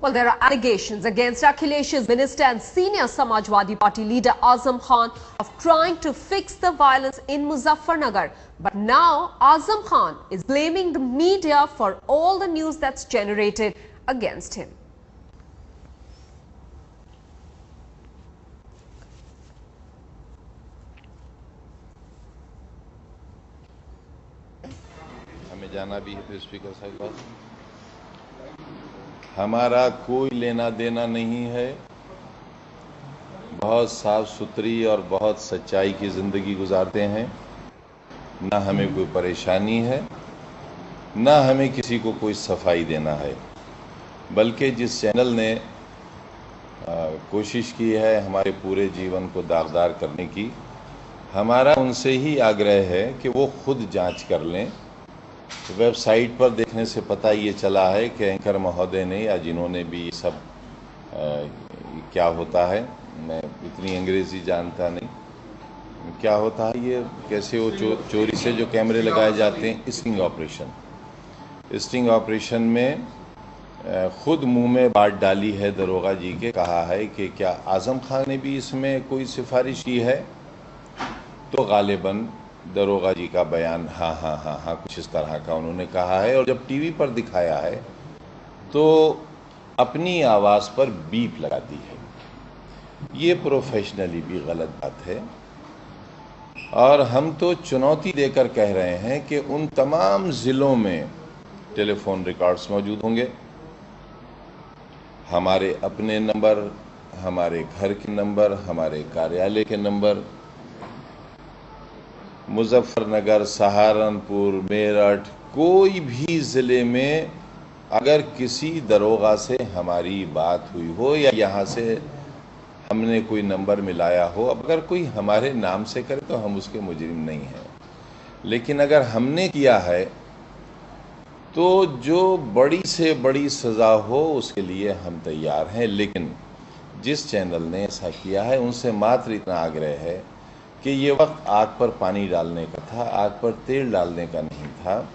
Well, there are allegations against Akhilesh's minister and senior Samajwadi Party leader Azam Khan of trying to fix the violence in Muzaffarnagar. But now Azam Khan is blaming the media for all the news that's generated against him. हमें जाना भी है तो speaker साहब पास। हमारा कोई लेना देना नहीं है। बहुत साफ सुथरी और बहुत सच्चाई की जिंदगी गुजारते हैं। ना हमें कोई परेशानी है, ना हमें किसी को कोई सफाई देना है। बल्कि जिस चैनल ने कोशिश की है हमारे पूरे जीवन को दागदार करने की, हमारा उनसे ही आग्रह है कि वो खुद जांच कर लें। वेबसाइट पर देखने से पता ये चला है कि एंकर महोदय ने या जिन्होंने भी ये सब क्या होता है, मैं इतनी अंग्रेजी जानता नहीं, क्या होता है ये, कैसे वो चोरी से जो कैमरे लगाए जाते हैं, स्टिंग ऑपरेशन। स्टिंग ऑपरेशन में खुद मुंह में बात डाली है दरोगा जी के, कहा है कि क्या आजम खान ने भी इसमें कोई सिफारिश की है। तो गालिबन दरोगा जी का बयान हाँ हाँ हाँ हाँ कुछ इस तरह का उन्होंने कहा है। और जब टीवी पर दिखाया है तो अपनी आवाज़ पर बीप लगा दी है। ये प्रोफेशनली भी गलत बात है। और हम तो चुनौती देकर कह रहे हैं कि उन तमाम ज़िलों में टेलीफोन रिकॉर्ड्स मौजूद होंगे, हमारे अपने नंबर, हमारे घर के नंबर, हमारे कार्यालय के नंबर, मुजफ्फरनगर, सहारनपुर, मेरठ, कोई भी ज़िले में अगर किसी दरोगा से हमारी बात हुई हो या यहाँ से हमने कोई नंबर मिलाया हो, अब अगर कोई हमारे नाम से करे तो हम उसके मुजरिम नहीं हैं। लेकिन अगर हमने किया है तो जो बड़ी से बड़ी सज़ा हो उसके लिए हम तैयार हैं। लेकिन जिस चैनल ने ऐसा किया है उनसे मात्र इतना आग्रह है कि ये वक्त आग पर पानी डालने का था, आग पर तेल डालने का नहीं था।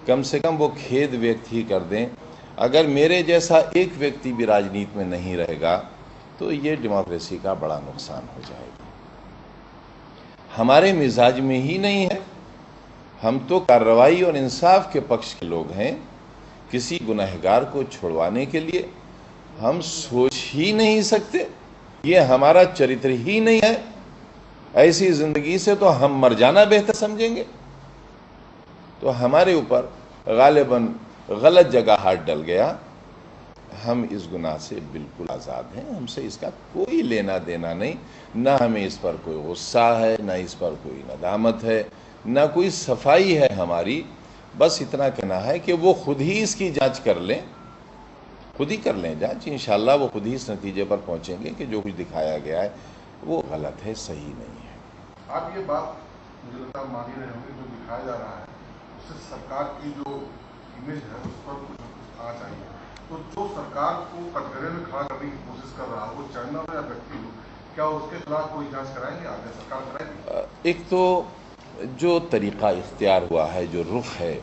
कम से कम वो खेद व्यक्त ही कर दें। अगर मेरे जैसा एक व्यक्ति भी राजनीति में नहीं रहेगा तो ये डेमोक्रेसी का बड़ा नुकसान हो जाएगा। हमारे मिजाज में ही नहीं है। हम तो कार्रवाई और इंसाफ के पक्ष के लोग हैं। किसी गुनहगार को छुड़वाने के लिए हम सोच ही नहीं सकते, ये हमारा चरित्र ही नहीं है। ऐसी जिंदगी से तो हम मर जाना बेहतर समझेंगे। तो हमारे ऊपर गालिबन गलत जगह हाथ डल गया। हम इस गुनाह से बिल्कुल आज़ाद हैं। हमसे इसका कोई लेना देना नहीं। ना हमें इस पर कोई गुस्सा है, ना इस पर कोई नदामत है, ना कोई सफाई है हमारी। बस इतना कहना है कि वो खुद ही इसकी जांच कर लें, खुद ही कर लें जांच। इंशाल्लाह वो खुद ही इस नतीजे पर पहुंचेंगे कि जो कुछ दिखाया गया है वो गलत है, सही नहीं है। आप ये बात मुझे लगता है मान ही रहे होंगे, जो दिखाया जा रहा है उससे सरकार की जो इमेज है उस पर कुछ आना चाहिए। तो जो सरकार को कटघरे में खड़ा करने की कोशिश कर रहा है, वो चैनल या व्यक्ति हो, क्या उसके खिलाफ कोई जांच कराएंगे, आगे सरकार कराएगी? एक तो जो तरीका इख्तियार हुआ है, जो रुख है,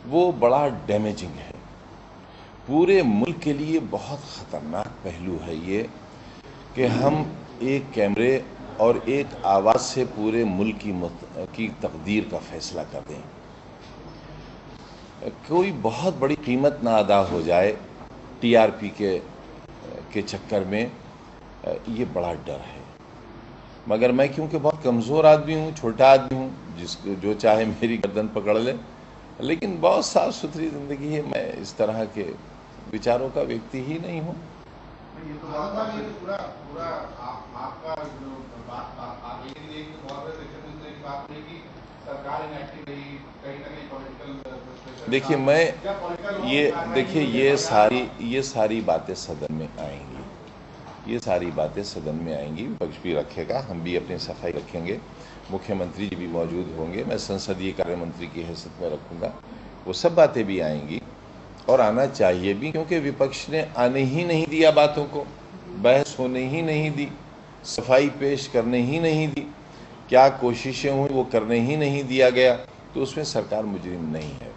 वो बड़ा डैमेजिंग है। पूरे मुल्क के लिए बहुत ख़तरनाक पहलू है ये कि हम एक कैमरे और एक आवाज़ से पूरे मुल्क की तकदीर का फैसला कर दें। कोई बहुत बड़ी कीमत ना अदा हो जाए टीआरपी के चक्कर में, ये बड़ा डर है। मगर मैं क्योंकि बहुत कमज़ोर आदमी हूँ, छोटा आदमी हूँ, जिसको जो चाहे मेरी गर्दन पकड़ ले, लेकिन बहुत साफ सुथरी ज़िंदगी है। मैं इस तरह के विचारों का व्यक्ति ही नहीं हूँ। ये तो पूरा आपका जो बात आप बात रही कि सरकार इनएक्टिव रही, कहीं ना कहीं पॉलिटिकल। देखिए ये सारी बातें सदन में आएंगी, ये सारी बातें सदन में आएंगी। विपक्ष भी रखेगा, हम भी अपनी सफाई रखेंगे, मुख्यमंत्री जी भी मौजूद होंगे, मैं संसदीय कार्य मंत्री की हैसियत में रखूँगा। वो सब बातें भी आएंगी और आना चाहिए भी, क्योंकि विपक्ष ने आने ही नहीं दिया बातों को, बहस होने ही नहीं दी, सफाई पेश करने ही नहीं दी। क्या कोशिशें हुई वो करने ही नहीं दिया गया, तो उसमें सरकार मुजरिम नहीं है।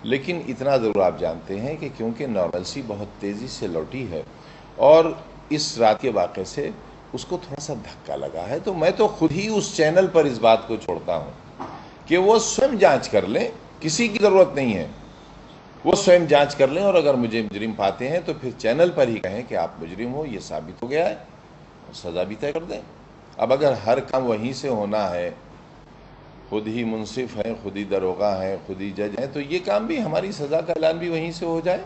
लेकिन इतना ज़रूर आप जानते हैं कि क्योंकि नॉर्मलसी बहुत तेज़ी से लौटी है और इस रात के वाक़े से उसको थोड़ा सा धक्का लगा है, तो मैं तो खुद ही उस चैनल पर इस बात को छोड़ता हूँ कि वो स्वयं जांच कर लें, किसी की ज़रूरत नहीं है, वो स्वयं जांच कर लें और अगर मुझे मुजरिम पाते हैं तो फिर चैनल पर ही कहें कि आप मुजरिम हो, ये साबित हो गया है, और सज़ा भी तय कर दें। अब अगर हर काम वहीं से होना है, खुद ही मुंसिफ हैं, खुद ही दरोगा हैं, खुद ही जज हैं, तो ये काम भी, हमारी सज़ा का ऐलान भी वहीं से हो जाए,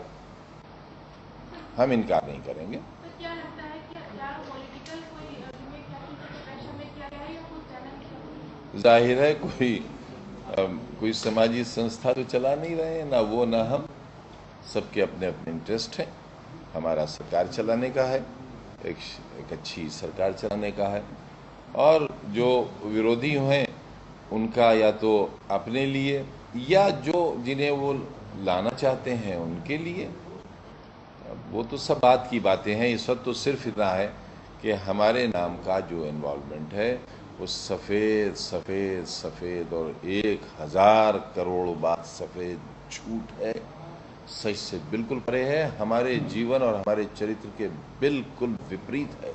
हम इनकार नहीं करेंगे। जाहिर है कोई समाजी संस्था तो चला नहीं रहे हैं, ना वो ना हम, सबके अपने अपने इंटरेस्ट हैं। हमारा सरकार चलाने का है, एक अच्छी सरकार चलाने का है, और जो विरोधी हैं उनका या तो अपने लिए या जो जिन्हें वो लाना चाहते हैं उनके लिए। वो तो सब बात की बातें हैं। इस वक्त तो सिर्फ इतना है कि हमारे नाम का जो इन्वॉल्वमेंट है वो सफ़ेद सफ़ेद सफ़ेद और 1000 करोड़ बात सफ़ेद झूठ है, सच से बिल्कुल परे है, हमारे जीवन और हमारे चरित्र के बिल्कुल विपरीत है।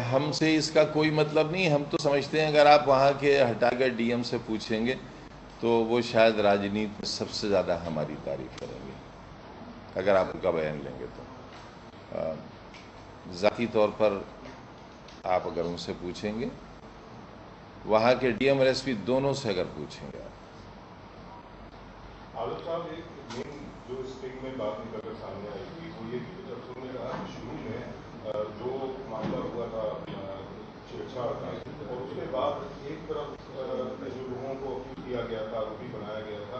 हमसे इसका कोई मतलब नहीं। हम तो समझते हैं अगर आप वहाँ के हटाकर डीएम से पूछेंगे तो वो शायद राजनीति में सबसे ज़्यादा हमारी तारीफ करेंगे, अगर आप उनका बयान लेंगे तो। ज़ाती तौर पर आप अगर उनसे पूछेंगे, वहाँ के डीएम और एसपी दोनों से अगर पूछेंगे आलोक साहब, एक मेन जो स्टिंग में बात निकल कर सामने आई थी वो ये कि जब तुमने कहा कि शुरू में जो मामला हुआ था छेड़छाड़ का, और उसके बाद एक तरफ जो लोगों को अक्यूज किया गया था, आरोपी बनाया गया था,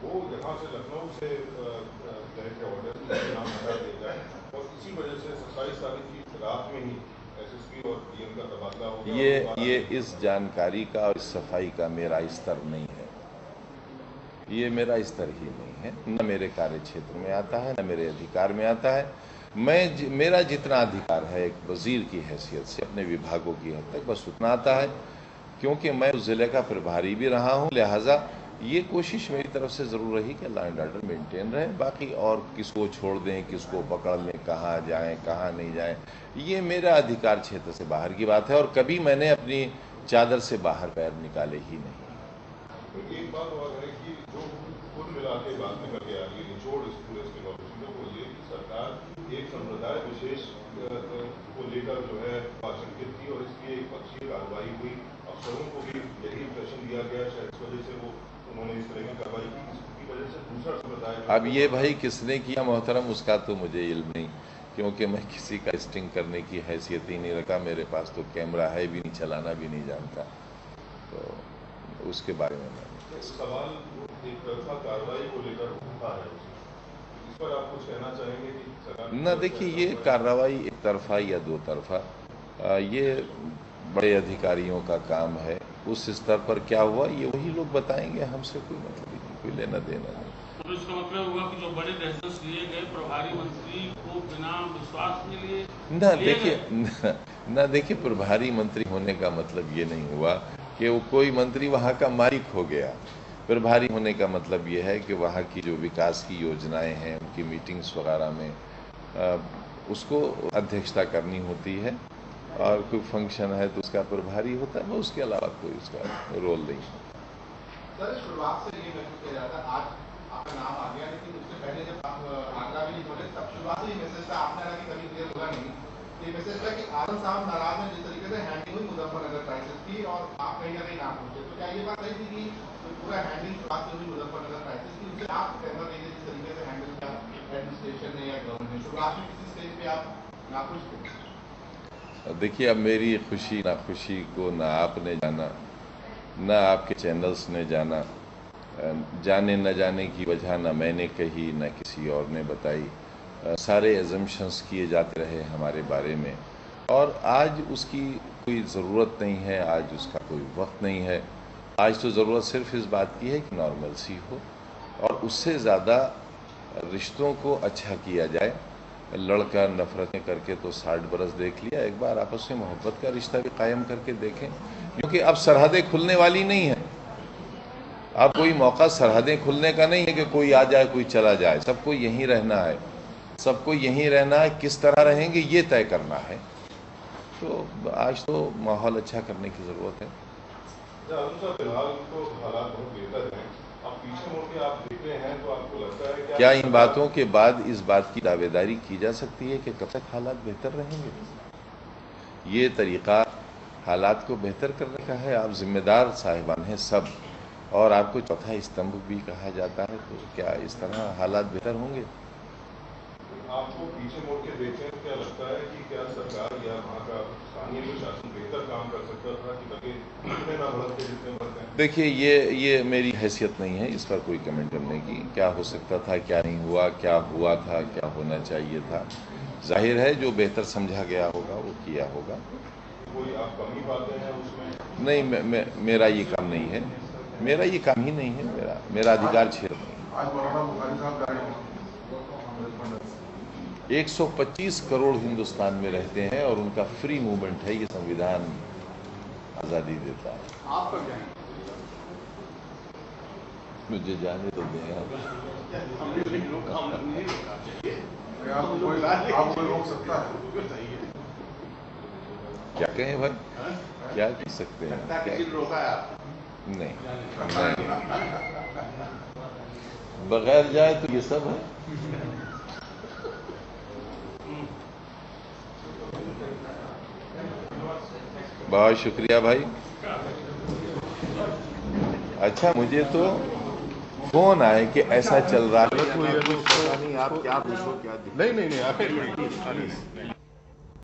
वो यहाँ से लखनऊ से तहत के ऑर्डर नाम हटा दिया जाए, और इसी वजह से 27 तारीख की रात में ही एसएसपी और डीएम का तबादला हो गया। ये इस जानकारी का और इस सफाई का मेरा स्तर नहीं है, ये मेरा स्तर ही नहीं है, न मेरे कार्य क्षेत्र में आता है, न मेरे अधिकार में आता है। मेरा जितना अधिकार है एक वजीर की हैसियत से अपने विभागों की हद तक, बस उतना आता है, क्योंकि मैं उस ज़िले का प्रभारी भी रहा हूँ। लिहाजा ये कोशिश मेरी तरफ से ज़रूर रही कि लॉ एंड ऑर्डर मेंटेन रहे। बाकी और किसको छोड़ दें, किसको पकड़ लें, कहाँ जाएं कहाँ नहीं जाएं, ये मेरा अधिकार क्षेत्र से बाहर की बात है, और कभी मैंने अपनी चादर से बाहर पैर निकाले ही नहीं। तो एक बात और है कि जो कुल मिला के बात निकल के आ रही है, निचोड़ इस पूरे में वो ये कि सरकार एक संप्रदाय विशेष को लेकर जो है आशंकित थी, और इसकी एक पक्षीय कार्रवाई हुई। अफसरों को भी यही इंप्रेशन दिया गया, शायद इस वजह से वो उन्होंने इस तरह की कार्रवाई की, इसकी वजह से दूसरा संप्रदाय। अब ये भाई किसने किया मोहतरम, उसका तो मुझे इल्म नहीं, क्योंकि मैं किसी का स्टिंग करने की हैसियत ही नहीं रखा। मेरे पास तो कैमरा है भी नहीं, चलाना भी नहीं जानता, तो उसके बारे में मैं सवाल एक तरफा कार्रवाई को लेकर उठा है, इस पर आप कुछ कहना चाहेंगे कि सरकार ना? देखिए, ये कार्रवाई एक तरफा या दो तरफा, ये बड़े अधिकारियों का काम है। उस स्तर पर क्या हुआ ये वही लोग बताएंगे, हमसे कोई मतलब ही नहीं, कोई लेना देना नहीं। तो इसका मतलब हुआ कि जो बड़े डिसीजंस लिए गए प्रभारी मंत्री को बिना विश्वास के लिए देखिए प्रभारी मंत्री होने का मतलब ये नहीं हुआ कि वो कोई मंत्री वहाँ का मालिक हो गया। प्रभारी होने का मतलब ये है कि वहाँ की जो विकास की योजनाएं हैं, उनकी मीटिंग्स वगैरह में उसको अध्यक्षता करनी होती है, और कोई फंक्शन है तो उसका प्रभारी होता है, उसके अलावा कोई उसका रोल नहीं है। सर, शुरुआत से ये महसूस किया जाता है, आज आपका नाम आ गया, लेकिन उससे पहले जब आप आगरा भी नहीं बोले तब शुरुआत से ये मैसेज था, आपने हालांकि कभी क्लियर होगा नहीं, ये मैसेज था कि आजम साहब नाराज हैं जिस तरीके से हैंडलिंग हुई मुजफ्फरनगर क्राइसिस की, और आप कहीं ना कहीं ना पहुंचे। तो क्या ये बात सही थी कि पूरा हैंडलिंग शुरुआत से हुई मुजफ्फरनगर क्राइसिस की, उससे आप सहमत नहीं थे जिस तरीके से हैंडल किया एडमिनिस्ट्रेशन ने या गवर्नमेंट ने? शुरुआत में किसी स्टेज पे आप नाखुश थे? देखिए, अब मेरी खुशी नाखुशी को ना आपने जाना, ना आपके चैनल्स ने जाना, जाने न जाने की वजह ना मैंने कही, ना किसी और ने बताई। सारे एजम्पशंस किए जाते रहे हमारे बारे में, और आज उसकी कोई ज़रूरत नहीं है, आज उसका कोई वक्त नहीं है। आज तो ज़रूरत सिर्फ इस बात की है कि नॉर्मलसी हो, और उससे ज़्यादा रिश्तों को अच्छा किया जाए। लड़का नफरतें करके तो 60 बरस देख लिया, एक बार आपस में मोहब्बत का रिश्ता भी कायम करके देखें, क्योंकि अब सरहदें खुलने वाली नहीं है। अब कोई मौका सरहदें खुलने का नहीं है कि कोई आ जाए कोई चला जाए, सबको यहीं रहना है, सबको यहीं रहना है। किस तरह रहेंगे ये तय करना है। तो आज तो माहौल अच्छा करने की ज़रूरत है। फिलहाल तो हालात बहुत बेहतर हैं, अब पीछे मुड़ के आप देख रहे हैं तो आपको लगता है क्या इन बातों के बाद इस बात की दावेदारी की जा सकती है कि कब तक हालात बेहतर रहेंगे? ये तरीका हालात को बेहतर करने का है। आप जिम्मेदार साहिबान हैं सब, और आपको चौथा स्तंभ भी कहा जाता है, तो क्या इस तरह हालात बेहतर होंगे? आपको पीछे मुड़ के देखें तो क्या लगता है कि क्या सरकार या वहाँ का स्थानीय प्रशासन बेहतर काम कर सकता था कि ताकि इतने ना बढ़ते जितने बढ़ते हैं? देखिए, ये मेरी हैसियत नहीं है इस पर कोई कमेंट करने की। क्या हो सकता था, क्या नहीं हुआ, क्या हुआ था, क्या होना चाहिए था। जाहिर है जो बेहतर समझा गया होगा वो किया होगा। कोई आप कमी पाते हैं उसमें? नहीं, मेरा ये काम नहीं है, मेरा ये काम ही नहीं है, मेरा अधिकार क्षेत्र नहीं। आज मौलाना बुखारी साहब जा रहे हैं 125 करोड़ हिंदुस्तान में रहते हैं और उनका फ्री मूवमेंट है, ये संविधान आज़ादी देता है। आप कब जाएंगे? मुझे जाने तो दें आप। आपको रोक सकता है? क्या कहें भाई, क्या कह सकते हैं? किसी रोका है आप? नहीं, बगैर जाए तो ये सब है। बहुत शुक्रिया भाई। अच्छा, मुझे तो फोन आए कि ऐसा चल रहा है। नहीं, आप क्या पूछो क्या? नहीं